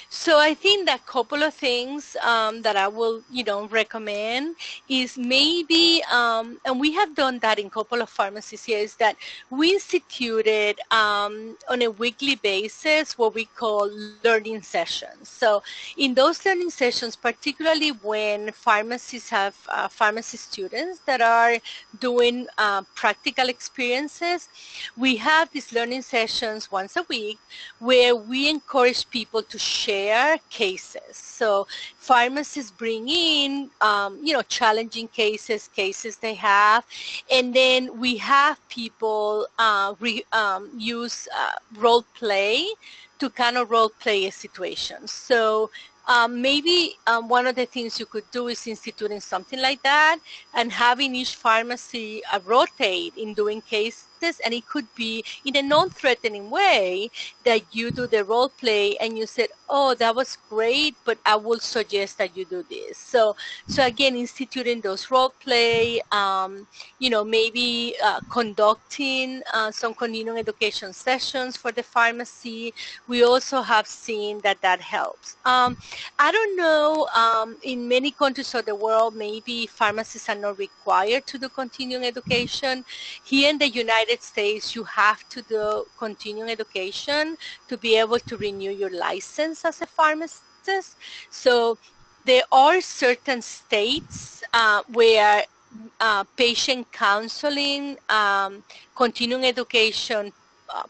So I think that a couple of things that I will, recommend is maybe, and we have done that in a couple of pharmacies here, is that we instituted on a weekly basis what we call learning sessions. So in those learning sessions, particularly when pharmacies have pharmacy students that are doing practical experiences, we have these learning sessions once a week where we encourage people to share cases. So pharmacists bring in, challenging cases they have, and then we have people use role play to kind of role play a situation. So maybe one of the things you could do is instituting something like that and having each pharmacy rotate in doing cases, and it could be in a non-threatening way that you do the role play and you said, oh, that was great, but I will suggest that you do this. So again, instituting those role play, maybe conducting some continuing education sessions for the pharmacy. We also have seen that helps. I don't know, in many countries of the world, maybe pharmacists are not required to do continuing education. Here in the United States, you have to do continuing education to be able to renew your license as a pharmacist. So there are certain states where patient counseling, continuing education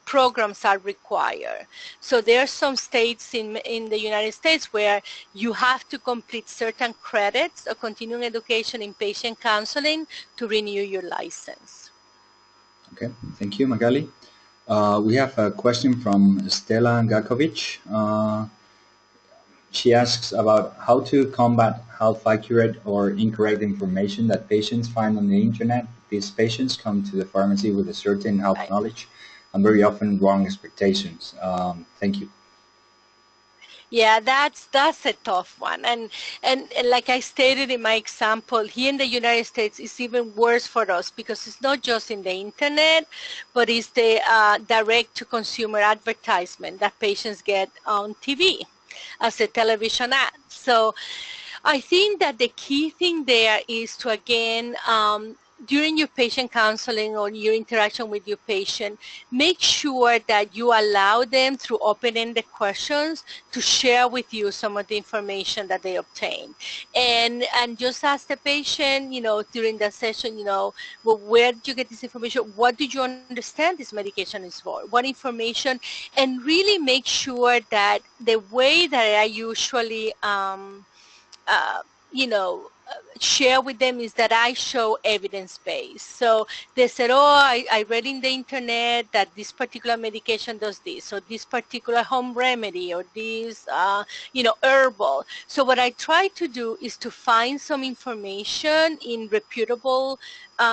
programs are required. So there are some states in the United States where you have to complete certain credits of continuing education in patient counseling to renew your license. Okay, thank you, Magali. We have a question from Stella Gakovic. She asks about how to combat health accurate or incorrect information that patients find on the internet. These patients come to the pharmacy with a certain health knowledge and very often wrong expectations. Thank you. Yeah, that's a tough one, and like I stated in my example, here in the United States, it's even worse for us because it's not just in the internet, but it's the direct-to-consumer advertisement that patients get on TV as a television ad. So I think that the key thing there is to, again, during your patient counseling or your interaction with your patient, make sure that you allow them through open-ended questions to share with you some of the information that they obtain. And just ask the patient, during the session, well, where did you get this information? What did you understand this medication is for? What information? And really make sure that the way that I usually share with them is that I show evidence-based. So they said, oh, I read in the internet that this particular medication does this, or this particular home remedy, or this, herbal. So what I try to do is to find some information in reputable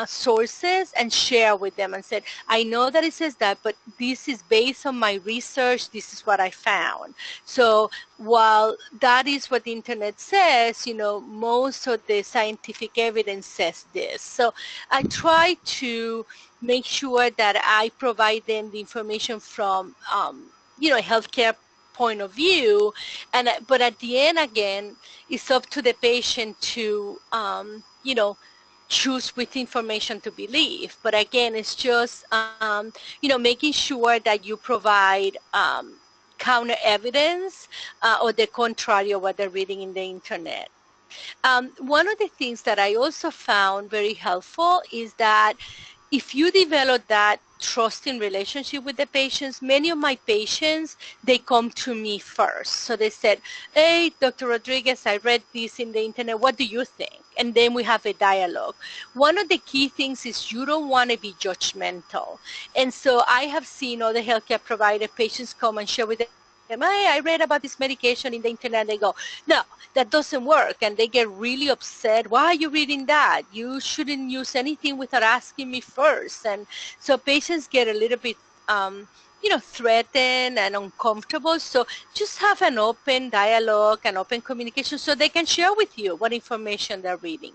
sources and share with them and said, I know that it says that, but this is based on my research. This is what I found. So while that is what the internet says, most of the scientific evidence says this. So I try to make sure that I provide them the information from, a healthcare point of view. But at the end, again, it's up to the patient to, choose which information to believe. But again, it's just, making sure that you provide counter evidence or the contrary of what they're reading in the internet. One of the things that I also found very helpful is that if you develop that trusting relationship with the patients, many of my patients, they come to me first. So they said, hey, Dr. Rodriguez, I read this in the internet. What do you think? And then we have a dialogue. One of the key things is you don't want to be judgmental. And so I have seen other healthcare provider patients come and share with them, hey, I read about this medication in the internet. They go, no, that doesn't work. And they get really upset. Why are you reading that? You shouldn't use anything without asking me first. And so patients get a little bit, threatened and uncomfortable. So just have an open dialogue and open communication so they can share with you what information they're reading.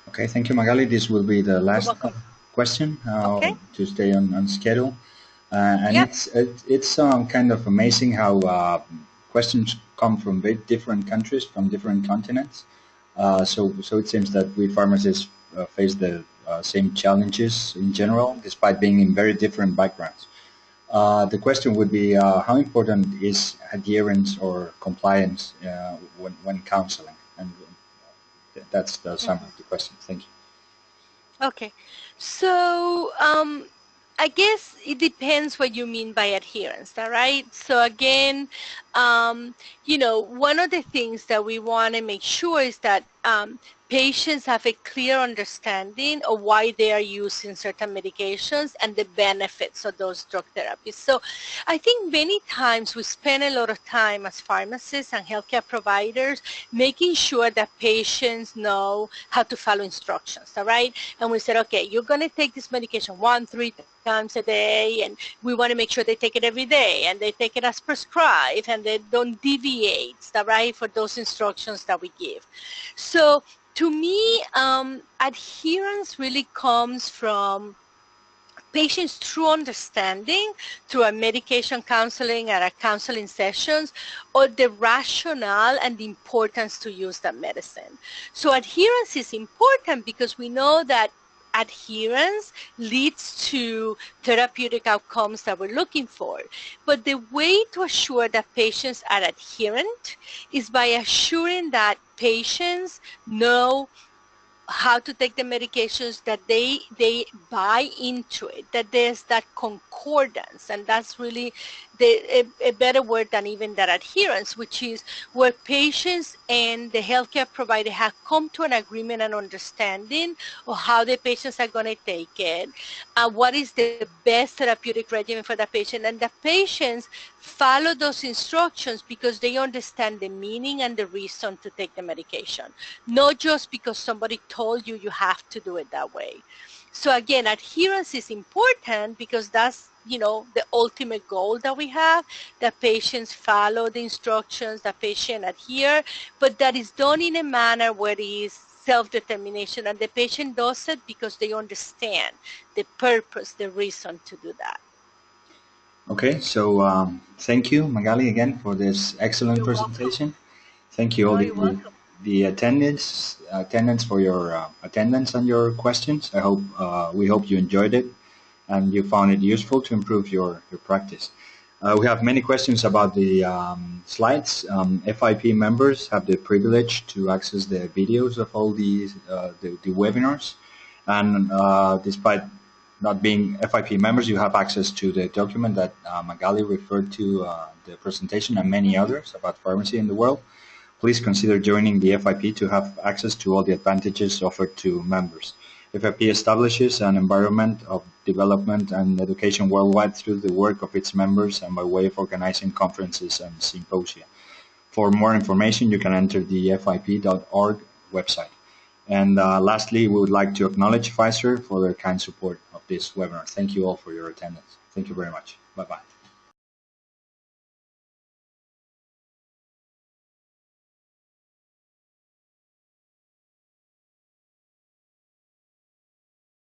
Okay, thank you, Magali. This will be the last question to stay on schedule. And Yep. it's kind of amazing how questions come from very different countries, from different continents. So it seems that we pharmacists face the same challenges in general, despite being in very different backgrounds. The question would be, how important is adherence or compliance when counseling? And that's the sum of the question. Thank you. Okay. So I guess it depends what you mean by adherence, all right? So again, one of the things that we want to make sure is that patients have a clear understanding of why they are using certain medications and the benefits of those drug therapies. So I think many times we spend a lot of time as pharmacists and healthcare providers making sure that patients know how to follow instructions, all right? And we said, okay, you're going to take this medication 1-3 times a day, and we want to make sure they take it every day, and they take it as prescribed, and they don't deviate, all right, for those instructions that we give. So to me, adherence really comes from patients' true understanding through our medication counseling and our counseling sessions, or the rationale and the importance to use that medicine. So adherence is important because we know that adherence leads to therapeutic outcomes that we're looking for. But the way to assure that patients are adherent is by assuring that patients know how to take the medications, that they buy into it, that there's that concordance, and that's really a better word than even that adherence, which is where patients and the healthcare provider have come to an agreement and understanding of how the patients are going to take it, what is the best therapeutic regimen for the patient, and the patients follow those instructions because they understand the meaning and the reason to take the medication, not just because somebody told you you have to do it that way. So again, adherence is important because that's, the ultimate goal that we have, that patients follow the instructions, that patient adhere, but that is done in a manner where it is self-determination, and the patient does it because they understand the purpose, the reason to do that. Okay, so thank you, Magali, again for this excellent You're welcome. presentation. Thank you all You're welcome. the attendants for your attendance and your questions. We hope you enjoyed it and you found it useful to improve your practice. We have many questions about the slides. FIP members have the privilege to access the videos of all the webinars, and despite not being FIP members, you have access to the document that Magali referred to, the presentation, and many others about pharmacy in the world. Please consider joining the FIP to have access to all the advantages offered to members. FIP establishes an environment of development and education worldwide through the work of its members and by way of organizing conferences and symposia. For more information, you can enter the FIP.org website. And lastly, we would like to acknowledge Pfizer for their kind support of this webinar. Thank you all for your attendance. Thank you very much. Bye-bye.